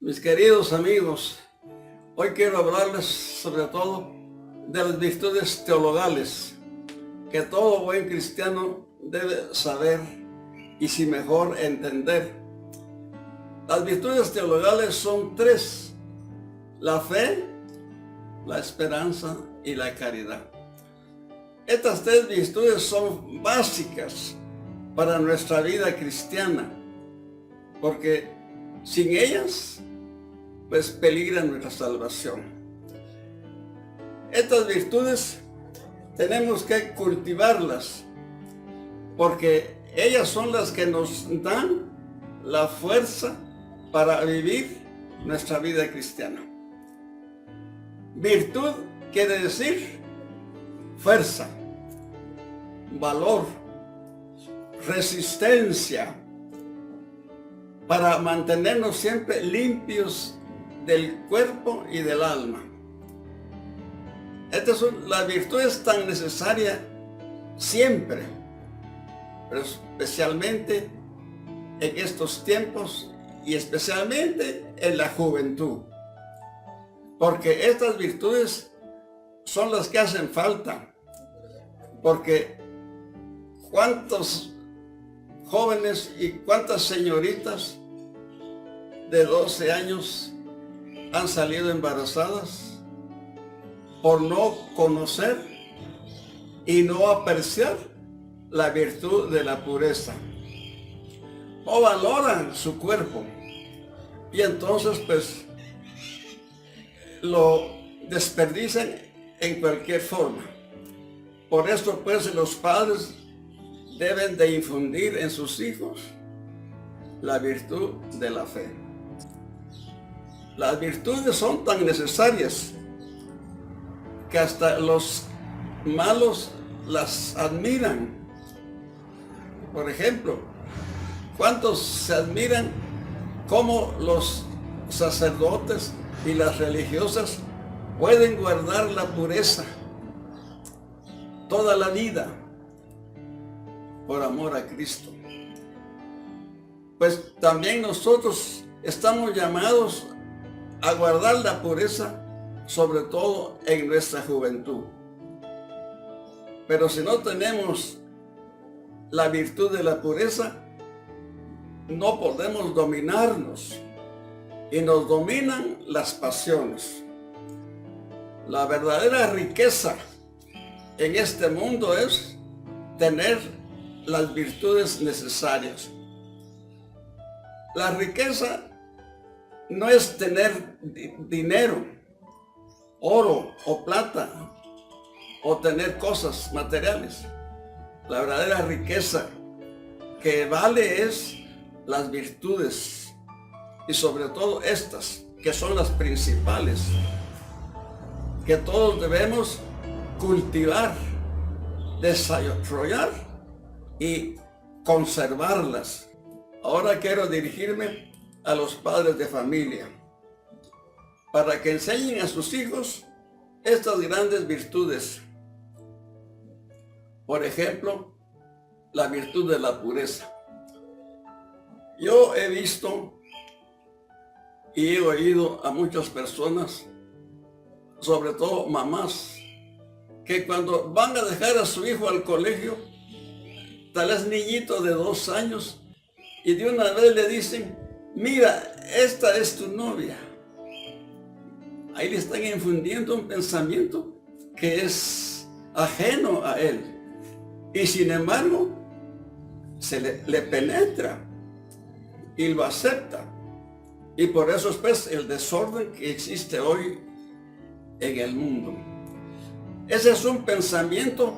Mis queridos amigos, hoy quiero hablarles sobre todo de las virtudes teologales que todo buen cristiano debe saber y si mejor entender. Las virtudes teologales son tres: la fe, la esperanza y la caridad. Estas tres virtudes son básicas para nuestra vida cristiana, porque sin ellas pues peligra nuestra salvación. Estas virtudes tenemos que cultivarlas, porque ellas son las que nos dan la fuerza para vivir nuestra vida cristiana. Virtud quiere decir fuerza, valor, resistencia, para mantenernos siempre limpios del cuerpo y del alma. Estas son las virtudes tan necesarias siempre, pero especialmente en estos tiempos y especialmente en la juventud, porque estas virtudes son las que hacen falta, porque cuántos jóvenes y cuántas señoritas de 12 años han salido embarazadas por no conocer y no apreciar la virtud de la pureza. No valoran su cuerpo y entonces pues lo desperdician en cualquier forma. Por esto pues los padres deben de infundir en sus hijos la virtud de la fe. Las virtudes son tan necesarias que hasta los malos las admiran. Por ejemplo, ¿cuántos se admiran cómo los sacerdotes y las religiosas pueden guardar la pureza toda la vida por amor a Cristo? Pues también nosotros estamos llamados a guardar la pureza, sobre todo en nuestra juventud. Pero si no tenemos la virtud de la pureza, no podemos dominarnos y nos dominan las pasiones. La verdadera riqueza en este mundo es tener las virtudes necesarias. La riqueza no es tener dinero, oro o plata, o tener cosas materiales. La verdadera riqueza que vale es las virtudes, y sobre todo estas, que son las principales, que todos debemos cultivar, desarrollar y conservarlas. Ahora quiero dirigirme a los padres de familia para que enseñen a sus hijos estas grandes virtudes. Por ejemplo, la virtud de la pureza. Yo he visto y he oído a muchas personas, sobre todo mamás, que cuando van a dejar a su hijo al colegio, tal vez niñito de 2 años, y de una vez le dicen: mira, esta es tu novia. Ahí le están infundiendo un pensamiento que es ajeno a él, y sin embargo se le penetra y lo acepta. Y por eso es pues el desorden que existe hoy en el mundo. Ese es un pensamiento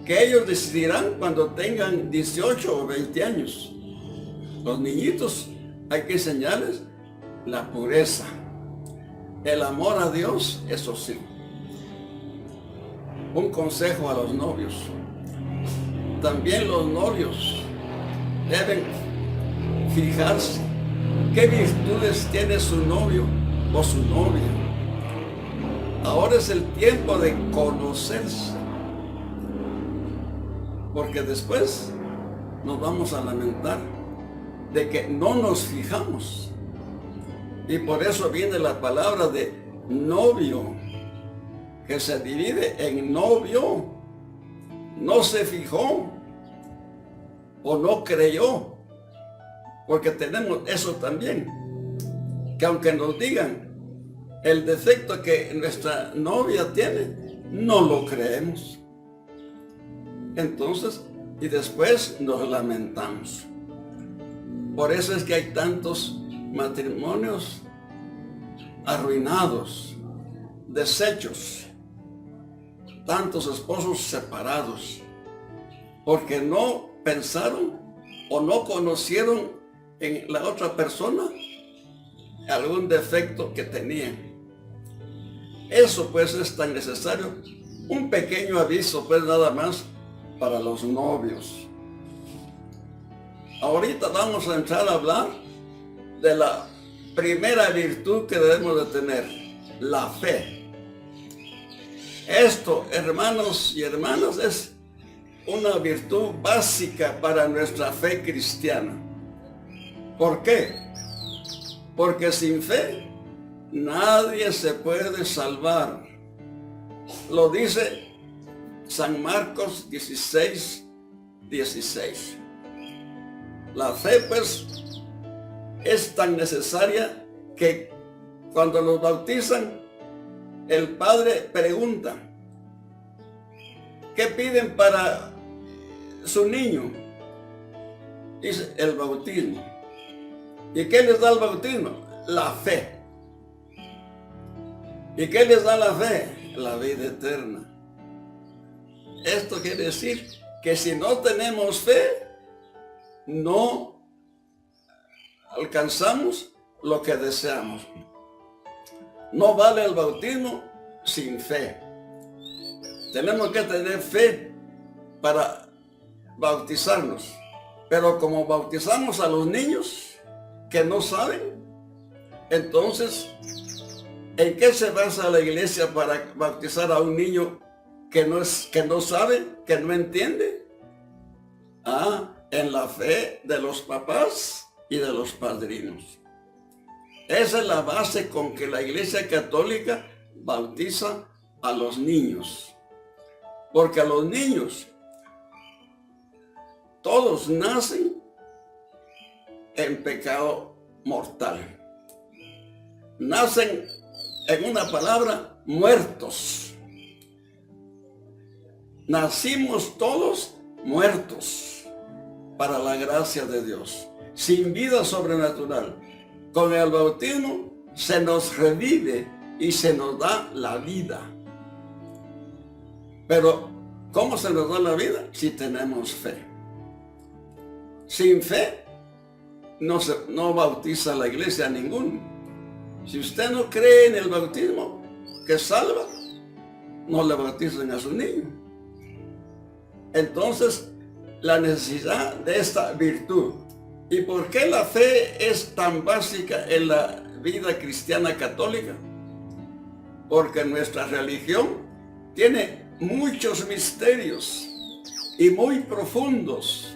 que ellos decidirán cuando tengan 18 o 20 años. Los niñitos hay que enseñarles la pureza, el amor a Dios, eso sí. Un consejo a los novios. También los novios deben fijarse qué virtudes tiene su novio o su novia. Ahora es el tiempo de conocerse, porque después nos vamos a lamentar de que no nos fijamos Y por eso viene la palabra de novio, que se divide en novio. No se fijó o no creyó, porque tenemos eso también, que aunque nos digan el defecto que nuestra novia tiene, no lo creemos. Entonces, y después nos lamentamos. Por eso es que hay tantos matrimonios arruinados, deshechos, tantos esposos separados, porque no pensaron o no conocieron en la otra persona algún defecto que tenían. Eso pues es tan necesario. Un pequeño aviso pues nada más para los novios. Ahorita vamos a entrar a hablar de la primera virtud que debemos de tener, la fe. Esto, hermanos y hermanas, es una virtud básica para nuestra fe cristiana. ¿Por qué? Porque sin fe nadie se puede salvar. Lo dice San Marcos 16:16. La fe pues es tan necesaria que cuando nos bautizan, el padre pregunta, ¿qué piden para su niño? Dice, el bautismo. ¿Y qué les da el bautismo? La fe. ¿Y qué les da la fe? La vida eterna. Esto quiere decir que si no tenemos fe, no alcanzamos lo que deseamos. No vale el bautismo sin fe. Tenemos que tener fe para bautizarnos. Pero como bautizamos a los niños que no saben, entonces, ¿en qué se basa la iglesia para bautizar a un niño que no sabe, que no entiende? En la fe de los papás y de los padrinos. Esa es la base con que la Iglesia Católica bautiza a los niños. Porque a los niños todos nacen en pecado mortal. Nacen, en una palabra, muertos. Nacimos todos muertos para la gracia de Dios, sin vida sobrenatural. Con el bautismo se nos revive y se nos da la vida. Pero, ¿cómo se nos da la vida? Si tenemos fe. Sin fe, no bautiza la iglesia a ninguno. Si usted no cree en el bautismo que salva, no le bautizan a su niño. Entonces, la necesidad de esta virtud. ¿Y por qué la fe es tan básica en la vida cristiana católica? Porque nuestra religión tiene muchos misterios y muy profundos.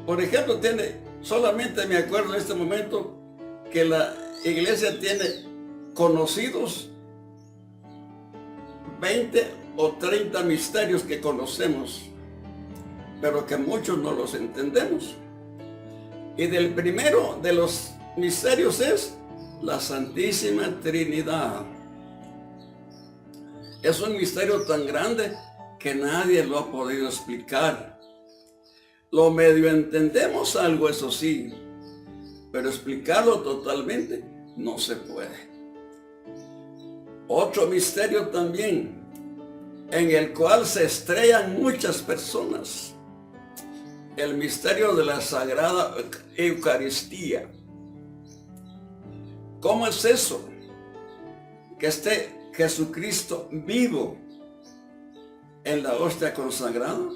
Por ejemplo, solamente me acuerdo en este momento que la iglesia tiene conocidos 20 o 30 misterios que conocemos, pero que muchos no los entendemos. Y del primero de los misterios es la Santísima Trinidad. Es un misterio tan grande que nadie lo ha podido explicar. Lo medio entendemos algo, eso sí, pero explicarlo totalmente no se puede. Otro misterio también, en el cual se estrellan muchas personas. El misterio de la Sagrada Eucaristía. ¿Cómo es eso? Que esté Jesucristo vivo en la hostia consagrada.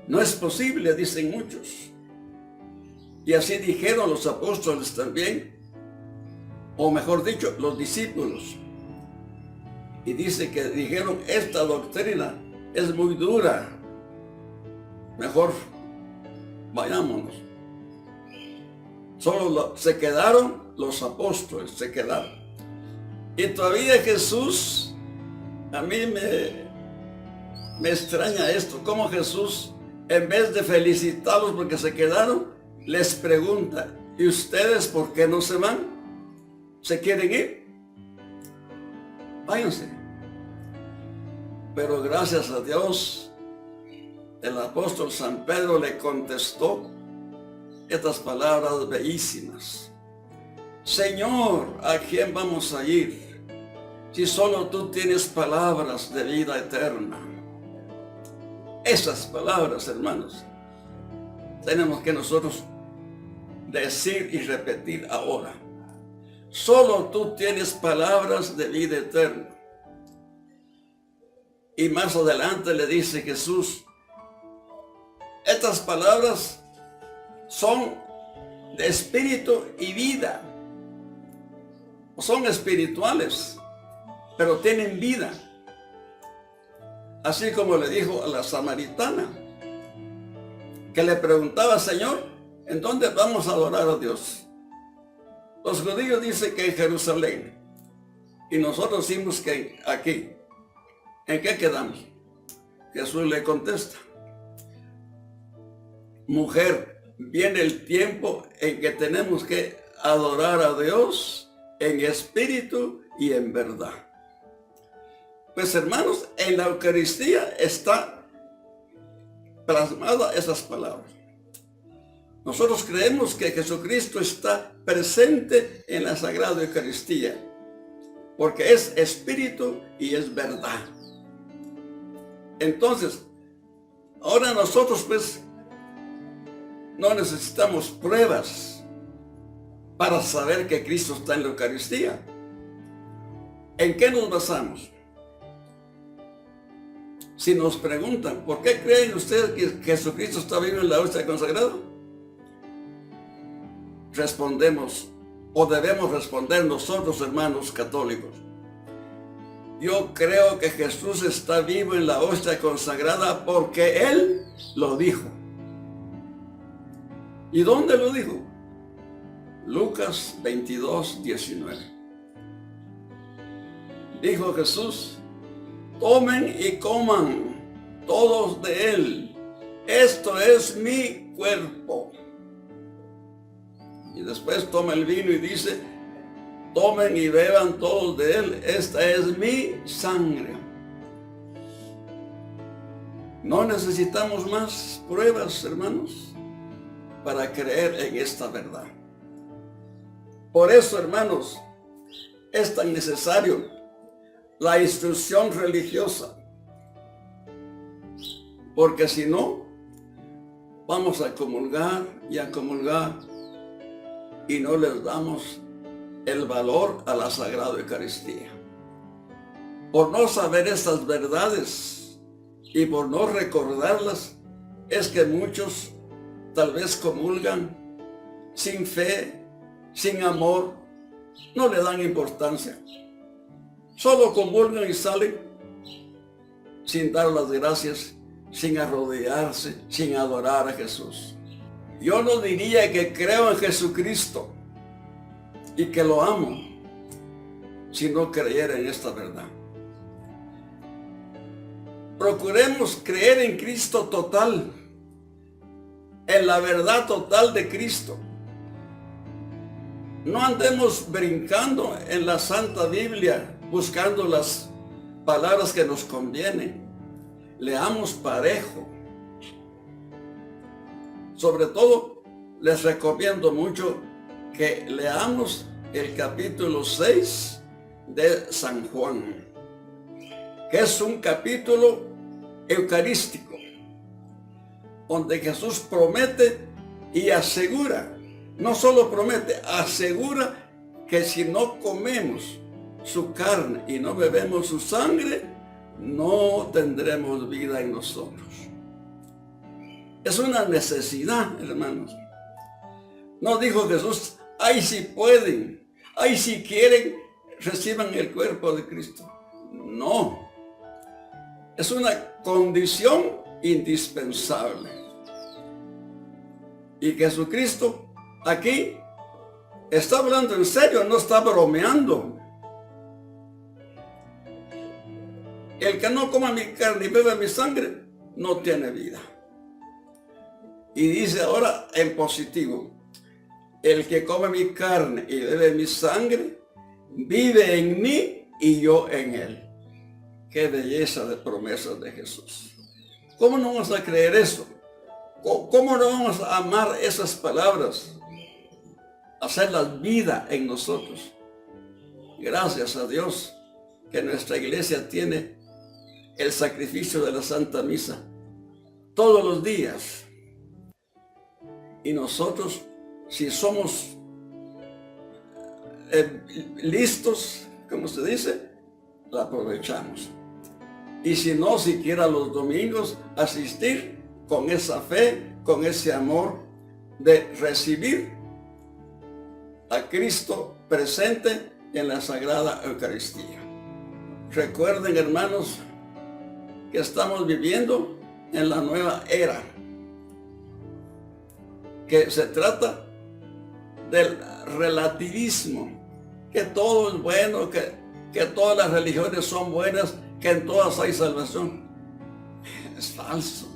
No es posible, dicen muchos. Y así dijeron los apóstoles también, o mejor dicho, los discípulos. Y dice que dijeron, esta doctrina es muy dura. Mejor vayámonos. se quedaron los apóstoles, se quedaron. Y todavía Jesús, a mí me extraña esto, cómo Jesús, en vez de felicitarlos porque se quedaron, les pregunta, ¿y ustedes por qué no se van? ¿Se quieren ir? Váyanse. Pero gracias a Dios, el apóstol San Pedro le contestó estas palabras bellísimas. Señor, ¿a quién vamos a ir? Si solo tú tienes palabras de vida eterna. Esas palabras, hermanos, tenemos que nosotros decir y repetir ahora. Solo tú tienes palabras de vida eterna. Y más adelante le dice Jesús, estas palabras son de espíritu y vida. Son espirituales, pero tienen vida. Así como le dijo a la samaritana, que le preguntaba, Señor, ¿en dónde vamos a adorar a Dios? Los judíos dicen que en Jerusalén, y nosotros decimos que aquí. ¿En qué quedamos? Jesús le contesta, mujer, viene el tiempo en que tenemos que adorar a Dios en espíritu y en verdad. Pues hermanos, en la Eucaristía está plasmada esas palabras. Nosotros creemos que Jesucristo está presente en la Sagrada Eucaristía, porque es espíritu y es verdad. Entonces, ahora nosotros pues no necesitamos pruebas para saber que Cristo está en la Eucaristía. ¿En qué nos basamos? Si nos preguntan, ¿por qué creen ustedes que Jesucristo está vivo en la hostia consagrada? Respondemos, o debemos responder nosotros, hermanos católicos. Yo creo que Jesús está vivo en la hostia consagrada porque Él lo dijo. ¿Y dónde lo dijo? Lucas 22, 19. Dijo Jesús, tomen y coman todos de Él. Esto es mi cuerpo. Y después toma el vino y dice, tomen y beban todos de él, esta es mi sangre. No necesitamos más pruebas, hermanos, para creer en esta verdad. Por eso, hermanos, es tan necesario la instrucción religiosa, porque si no, vamos a comulgar y no les damos el valor a la Sagrada Eucaristía. Por no saber estas verdades y por no recordarlas, es que muchos tal vez comulgan sin fe, sin amor, no le dan importancia. Solo comulgan y salen sin dar las gracias, sin arrodillarse, sin adorar a Jesús. Yo no diría que creo en Jesucristo y que lo amo si no creyera en esta verdad. Procuremos creer en Cristo total, en la verdad total de Cristo. No andemos brincando en la Santa Biblia buscando las palabras que nos convienen. Leamos parejo. Sobre todo, les recomiendo mucho que leamos el capítulo 6 de San Juan, que es un capítulo eucarístico, donde Jesús promete y asegura, no solo promete, asegura que si no comemos su carne y no bebemos su sangre, no tendremos vida en nosotros. Es una necesidad, hermanos. No dijo Jesús, ay si pueden, ay si quieren, reciban el cuerpo de Cristo. No. Es una condición indispensable. Y Jesucristo aquí está hablando en serio, no está bromeando. El que no coma mi carne y bebe mi sangre, no tiene vida. Y dice ahora en positivo, el que come mi carne y bebe mi sangre, vive en mí y yo en él. Qué belleza de promesas de Jesús. ¿Cómo no vamos a creer eso? ¿Cómo no vamos a amar esas palabras? Hacerlas vida en nosotros. Gracias a Dios que nuestra iglesia tiene el sacrificio de la Santa Misa todos los días. Y nosotros, si somos listos, como se dice, la aprovechamos. Y si no, siquiera los domingos, asistir con esa fe, con ese amor de recibir a Cristo presente en la Sagrada Eucaristía. Recuerden, hermanos, que estamos viviendo en la nueva era, que se trata del relativismo, que todo es bueno, que todas las religiones son buenas, que en todas hay salvación. Es falso.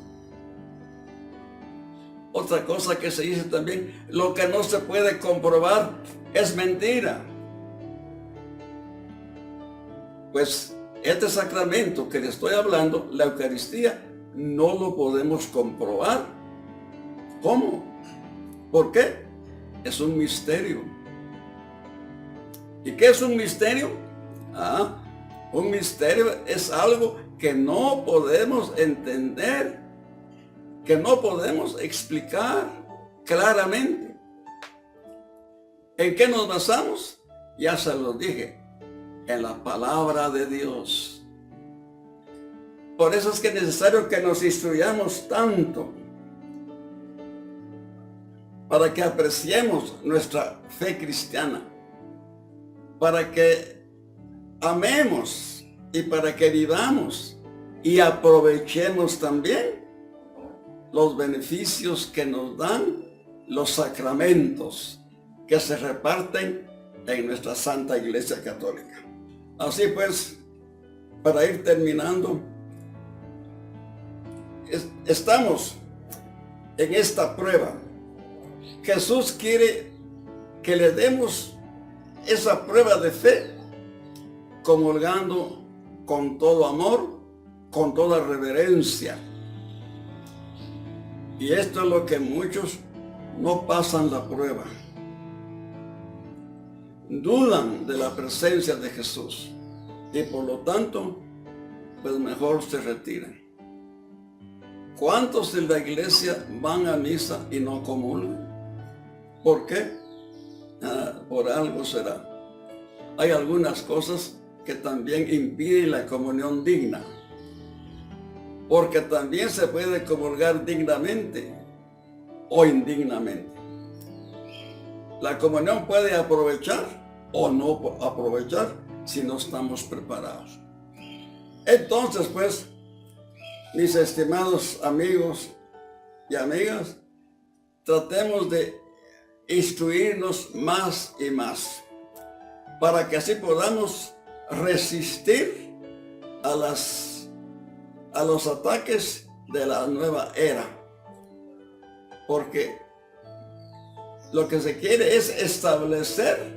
Otra cosa que se dice también, lo que no se puede comprobar es mentira. Pues este sacramento que le estoy hablando, la Eucaristía, no lo podemos comprobar. ¿Cómo? ¿Por qué? Es un misterio. ¿Y qué es un misterio? Un misterio es algo que no podemos entender, que no podemos explicar claramente. ¿En qué nos basamos? Ya se los dije, en la palabra de Dios. Por eso es que es necesario que nos instruyamos tanto, para que apreciemos nuestra fe cristiana, para que amemos y para que vivamos y aprovechemos también los beneficios que nos dan los sacramentos que se reparten en nuestra Santa Iglesia Católica. Así pues, para ir terminando, estamos en esta prueba. Jesús quiere que le demos esa prueba de fe, comulgando con todo amor, con toda reverencia. Y esto es lo que muchos no pasan la prueba. Dudan de la presencia de Jesús y por lo tanto, pues mejor se retiran. ¿Cuántos en la iglesia van a misa y no comulgan? ¿Por qué? Por algo será. Hay algunas cosas que también impiden la comunión digna, porque también se puede comulgar dignamente o indignamente. La comunión puede aprovechar o no aprovechar si no estamos preparados. Entonces, pues, mis estimados amigos y amigas, tratemos de instruirnos más y más, para que así podamos resistir a los ataques de la nueva era. Porque lo que se quiere es establecer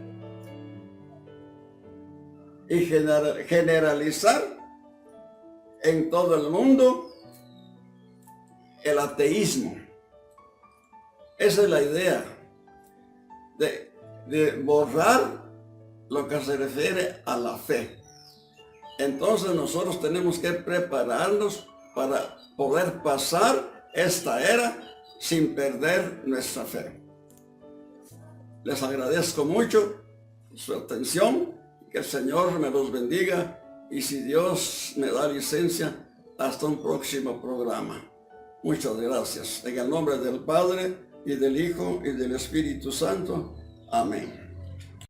y generalizar en todo el mundo el ateísmo. Esa es la idea de borrar lo que se refiere a la fe. Entonces nosotros tenemos que prepararnos para poder pasar esta era sin perder nuestra fe. Les agradezco mucho su atención, que el Señor me los bendiga y si Dios me da licencia, hasta un próximo programa. Muchas gracias. En el nombre del Padre, y del Hijo, y del Espíritu Santo. Amén.